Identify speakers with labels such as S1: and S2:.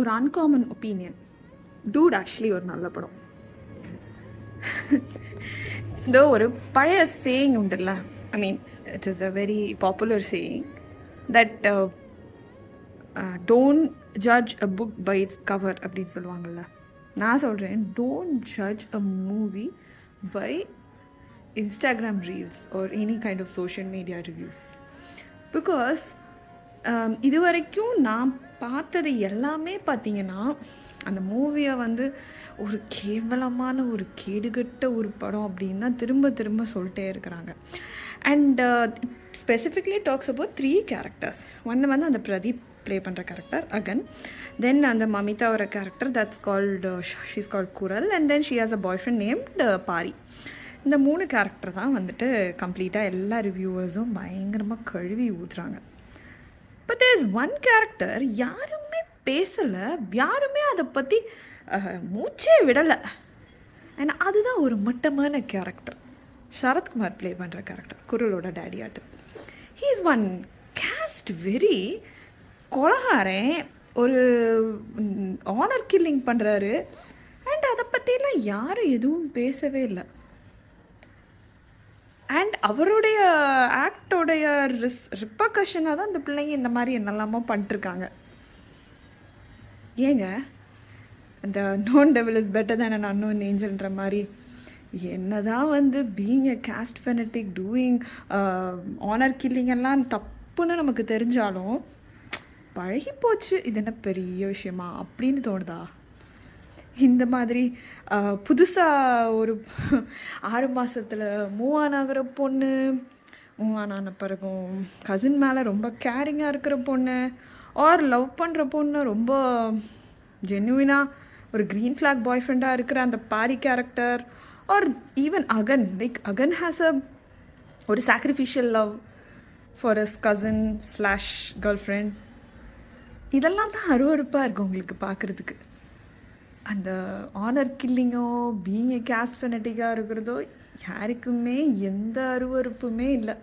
S1: ஒரு uncommon opinion. Dude actually ஒரு நல்ல படம். இதோ ஒரு பழைய சேயிங் உண்டுல்ல, I mean it is a very popular saying that don't judge a book by its cover அப்படின்னு சொல்லுவாங்கள்ல. நான் சொல்கிறேன், don't judge a movie by Instagram reels or any kind of social media reviews. Because இது வரைக்கும் நான் பார்த்தது எல்லாமே பார்த்தீங்கன்னா, அந்த மூவியை வந்து ஒரு கேவலமான ஒரு கேடுகட்ட ஒரு படம் அப்படின்னு தான் திரும்ப திரும்ப சொல்லிட்டே இருக்கிறாங்க. And specifically talks about 3 characters. ஒன்று வந்து அந்த பிரதீப் ப்ளே பண்ணுற கேரக்டர் அகன், தென் அந்த மமிதாவோட character that's called she's called Kural, and then she has a boyfriend named Paari. இந்த 3 கேரக்டர் தான் வந்துட்டு கம்ப்ளீட்டாக எல்லா ரிவ்யூவர்ஸும் பயங்கரமாக கழுவி ஊற்றுறாங்க. But there is one character யாருமே பேசலை, யாருமே அதை பற்றி மூச்சே விடலை. அண்ட் அதுதான் ஒரு மட்டமான கேரக்டர். சரத்குமார் ப்ளே பண்ணுற கேரக்டர், குரலோட டேடி ஆட்டு. He is one caste very கொலகாரன், ஒரு ஆனர் கில்லிங் பண்ணுறாரு. அண்ட் அதை பற்றிலாம் யாரும் எதுவும் பேசவே இல்லை. அண்ட் அவருடைய ஆக்டோடைய ரிப்பர்கஷனாக தான் இந்த பிள்ளைங்க இந்த மாதிரி என்னெல்லாமோ பண்ணிட்டுருக்காங்க. ஏங்க இந்த known devil is better than an unknown ஏஞ்சல்ன்ற மாதிரி என்னதான் வந்து being a caste fanatic doing honour killing எல்லாம் தப்புன்னு நமக்கு தெரிஞ்சாலும் பழகி போச்சு, இது என்ன பெரிய விஷயமா அப்படின்னு தோணுதா? இந்த மாதிரி புதுசாக ஒரு 6 மாதத்தில் மூவான் ஆகிற பொண்ணு, மூவான் ஆன பிறகும் கசின் மேலே ரொம்ப கேரிங்காக இருக்கிற பொண்ணு, ஆர் லவ் பண்ணுற பொண்ணு ரொம்ப ஜென்யூனாக ஒரு க்ரீன் ஃப்ளாக் பாய் ஃப்ரெண்டாக இருக்கிற அந்த Paari character, or even Agan, like Agan has a ஒரு sacrificial love for as cousin slash girlfriend. இதெல்லாம் தான் அருவருப்பாக இருக்குது உங்களுக்கு பார்க்குறதுக்கு. அந்த ஆனர் கில்லிங்கோ பீயிங் ஏ கேஸ்ட் ஃபெனட்டிக்காக இருக்கிறதோ யாருக்குமே எந்த அருவருப்புமே இல்லை.